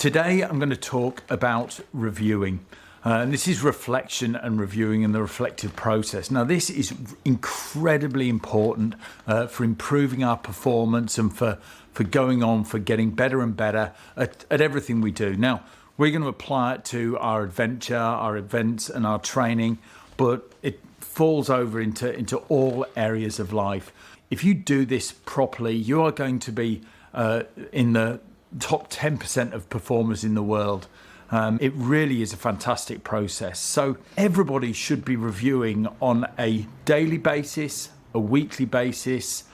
Today I'm going to talk about reviewing. And this is reflection and reviewing and the reflective process. Now, this is incredibly important for improving our performance and for going on, for getting better and better at everything we do. Now, we're going to apply it to our adventure, our events and our training, but it falls over into all areas of life. If you do this properly, you are going to be in the top 10% of performers in the world. It really is a fantastic process. So everybody should be reviewing on a daily basis, a weekly basis,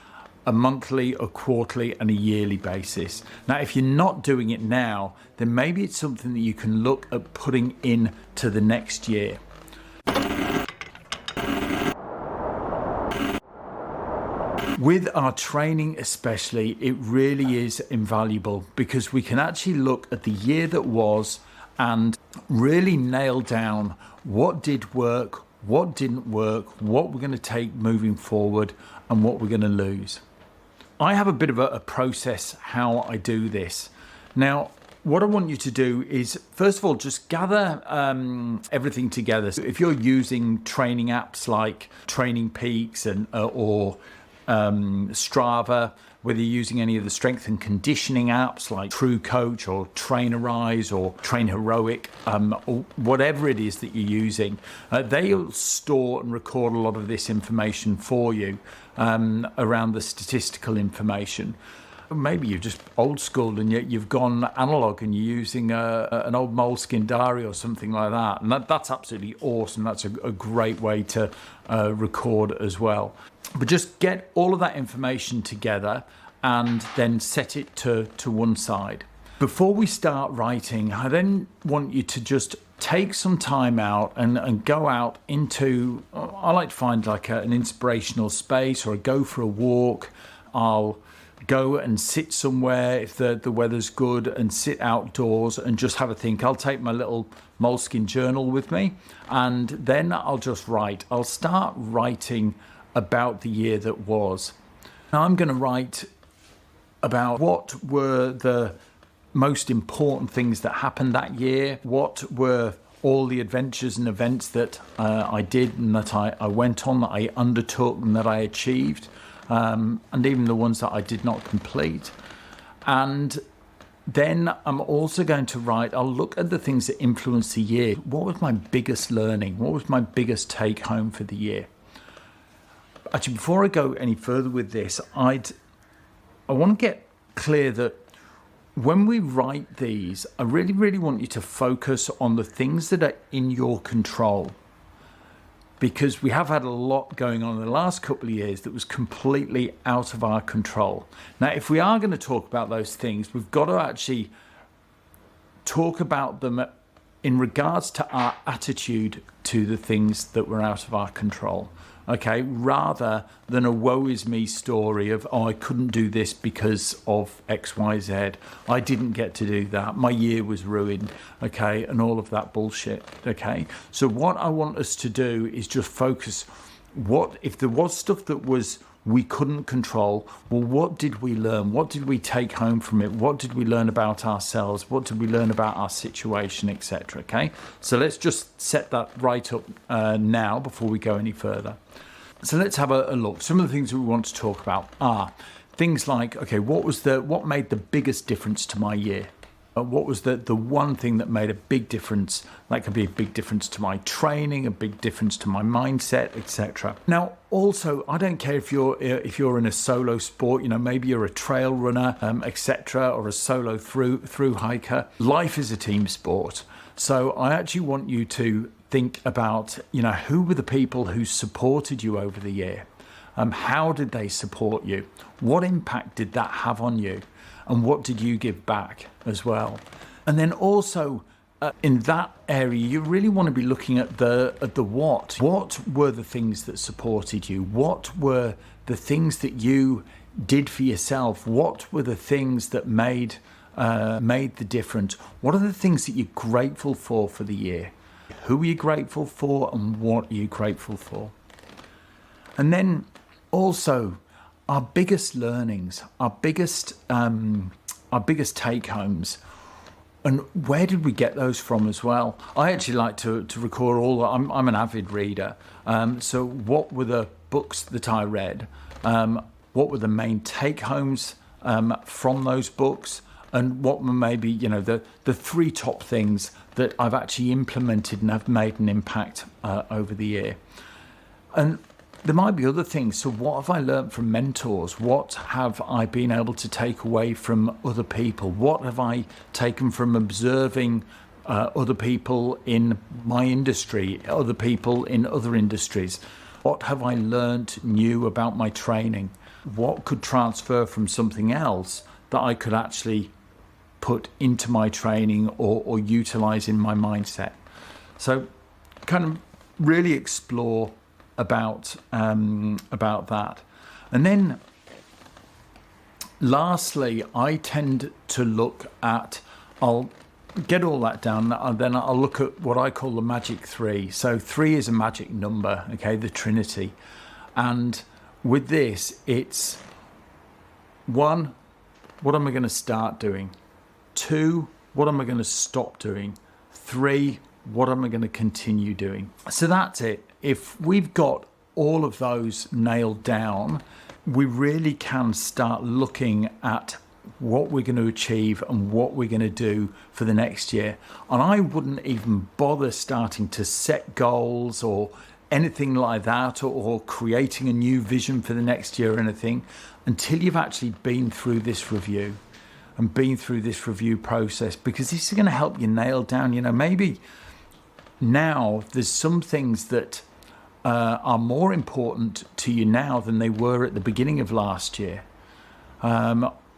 a monthly, a quarterly and a yearly basis. Now, if you're not doing it now, then maybe it's something that you can look at putting in to the next year. With our training especially, it really is invaluable because we can actually look at the year that was and really nail down what did work, what didn't work, what we're going to take moving forward and what we're going to lose. I have a bit of a process how I do this. Now, what I want you to do is, first of all, just gather everything together. So if you're using training apps like Training Peaks or Strava, whether you're using any of the strength and conditioning apps like True Coach or Trainerize or Train Heroic, or whatever it is that you're using, they'll store and record a lot of this information for you around the statistical information. Maybe you're just old school and you've gone analog and you're using an old Moleskine diary or something like that. And that's absolutely awesome. That's a great way to record as well. But just get all of that information together and then set it to one side. Before we start writing, I then want you to just take some time out and go out into, I like to find like an inspirational space, or go for a walk. I'll go and sit somewhere if the weather's good and sit outdoors and just have a think. I'll take my little Moleskine journal with me and then I'll just write. I'll start writing about the year that was. Now I'm going to write about what were the most important things that happened that year, what were all the adventures and events that I did and that I went on, that I undertook and that I achieved, and even the ones that I did not complete. And then I'm also going to write, I'll look at the things that influenced the year. What was my biggest learning? What was my biggest take home for the year? Actually, before I go any further with this, I want to get clear that when we write these, I really, really want you to focus on the things that are in your control, because we have had a lot going on in the last couple of years that was completely out of our control. Now, if we are going to talk about those things, we've got to actually talk about them in regards to our attitude to the things that were out of our control. Okay, rather than a woe is me story of, I couldn't do this because of X, Y, Z. I didn't get to do that. My year was ruined. Okay, and all of that bullshit. Okay, so what I want us to do is just focus. What if there was stuff that we couldn't control? Well, what did we learn? What did we take home from it? What did we learn about ourselves? What did we learn about our situation, etc.? Okay, so let's just set that right up now before we go any further. So let's have a look. Some of the things that we want to talk about are things like, okay, what made the biggest difference to my year? What was the one thing that made a big difference? That could be a big difference to my training, a big difference to my mindset, etc. Now, also, I don't care if you're in a solo sport, maybe you're a trail runner, etc., or a solo through hiker. Life is a team sport. So I actually want you to think about, who were the people who supported you over the year? How did they support you? What impact did that have on you? And what did you give back as well? And then also in that area, you really want to be looking at the what. What were the things that supported you? What were the things that you did for yourself? What were the things that made the difference? What are the things that you're grateful for the year? Who are you grateful for and what are you grateful for? And then also our biggest learnings, our biggest take homes. And where did we get those from as well? I actually like to record all. I'm an avid reader. So what were the books that I read? What were the main take homes from those books? And what were maybe, the three top things that I've actually implemented and have made an impact over the year? And there might be other things. So what have I learned from mentors? What have I been able to take away from other people? What have I taken from observing other people in my industry, other people in other industries? What have I learned new about my training? What could transfer from something else that I could actually put into my training or utilize in my mindset? So kind of really explore about that. And then lastly, I tend to look at, I'll get all that down, and then I'll look at what I call the magic three. So 3 is a magic number, okay, the Trinity. And with this, it's 1, what am I going to start doing? 2, what am I going to stop doing? 3, what am I going to continue doing? So that's it. If we've got all of those nailed down, we really can start looking at what we're going to achieve and what we're going to do for the next year. And I wouldn't even bother starting to set goals or anything like that, or creating a new vision for the next year or anything, until you've actually been through this review and been through this review process, because this is going to help you nail down, maybe now there's some things that are more important to you now than they were at the beginning of last year.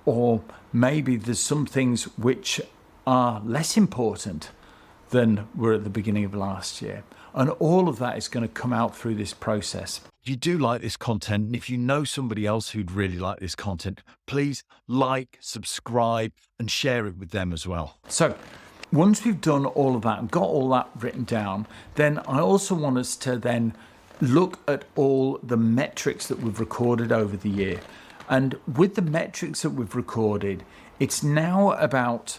Or maybe there's some things which are less important than were at the beginning of last year. And all of that is going to come out through this process. If you do like this content, and if you know somebody else who'd really like this content, please like, subscribe, and share it with them as well. So once we've done all of that and got all that written down, then I also want us to then look at all the metrics that we've recorded over the year. And with the metrics that we've recorded, it's now about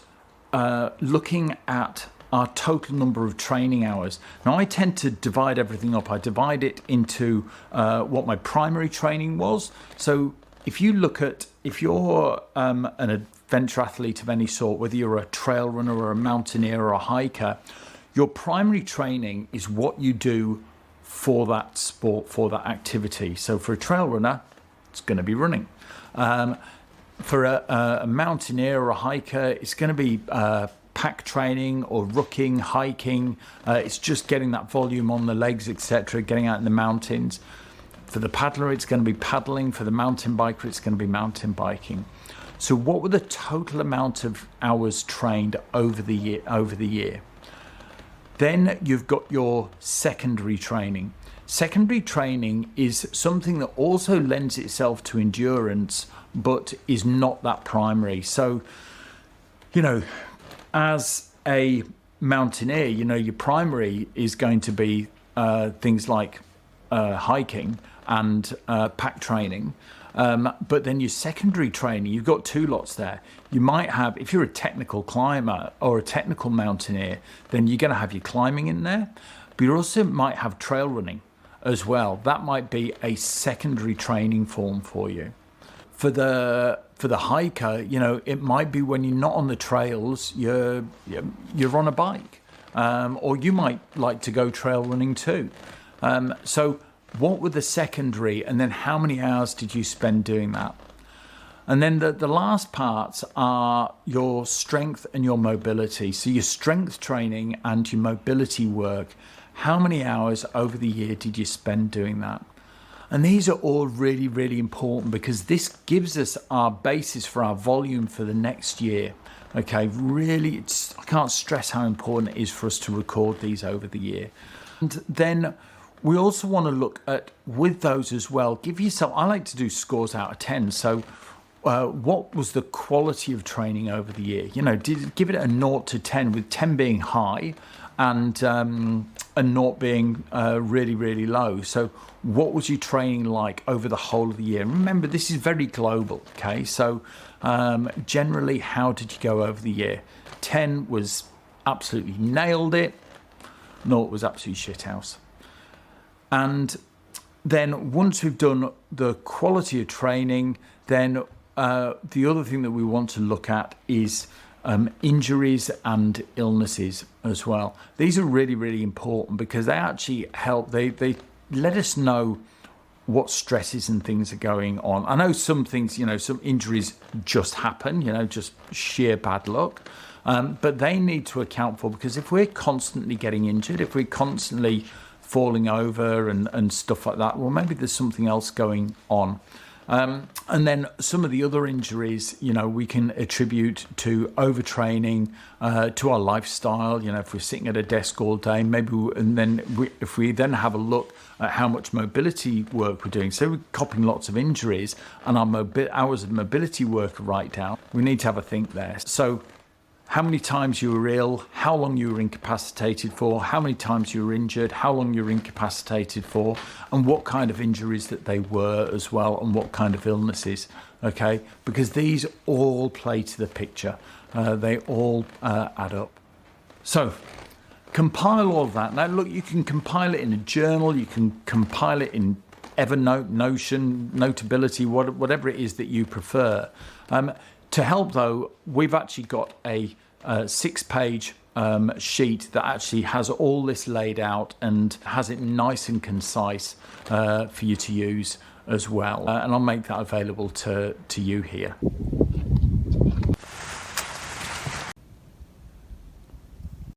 looking at our total number of training hours. Now, I tend to divide everything up. I divide it into what my primary training was. So if you're an adventure athlete of any sort, whether you're a trail runner or a mountaineer or a hiker, your primary training is what you do for that sport, for that activity. So for a trail runner, it's going to be running. For a mountaineer or a hiker, it's going to be pack training or rucking, hiking. It's just getting that volume on the legs, etc., getting out in the mountains. For the paddler, it's going to be paddling. For the mountain biker, it's going to be mountain biking. So what were the total amount of hours trained over the year? Then you've got your secondary training. Secondary training is something that also lends itself to endurance, but is not that primary. So, as a mountaineer, your primary is going to be things like hiking and pack training. But then your secondary training, you've got 2 lots there. You might have, if you're a technical climber or a technical mountaineer, then you're going to have your climbing in there. But you also might have trail running as well. That might be a secondary training form for you. For the hiker, it might be when you're not on the trails, you're on a bike, or you might like to go trail running too. So what were the secondary, and then how many hours did you spend doing that? And then the last parts are your strength and your mobility. So your strength training and your mobility work, how many hours over the year did you spend doing that? And these are all really, really important, because this gives us our basis for our volume for the next year. Okay, really, I can't stress how important it is for us to record these over the year. And then we also want to look at, with those as well, give yourself, I like to do scores out of 10. So what was the quality of training over the year? Give it a 0 to 10, with 10 being high and 0 being really, really low. So what was your training like over the whole of the year? And remember, this is very global, okay? So generally, how did you go over the year? 10 was absolutely nailed it, 0 was absolutely shithouse. And then once we've done the quality of training, then the other thing that we want to look at is injuries and illnesses as well. These are really, really important because they actually help. They let us know what stresses and things are going on. I know some things, some injuries just happen, just sheer bad luck. But they need to account for, because if we're constantly getting injured, if we're constantly falling over and stuff like that, well, maybe there's something else going on. And then some of the other injuries, we can attribute to overtraining, to our lifestyle. If we're sitting at a desk all day, if we then have a look at how much mobility work we're doing, so we're copying lots of injuries and our hours of mobility work are right down, we need to have a think there. So how many times you were ill, how long you were incapacitated for, how many times you were injured, how long you were incapacitated for, and what kind of injuries that they were as well, and what kind of illnesses, okay? Because these all play to the picture. They all add up. So compile all of that. Now, look, you can compile it in a journal, you can compile it in Evernote, Notion, Notability, whatever it is that you prefer. To help, though, we've actually got a 6-page sheet that actually has all this laid out and has it nice and concise for you to use as well. And I'll make that available to you here.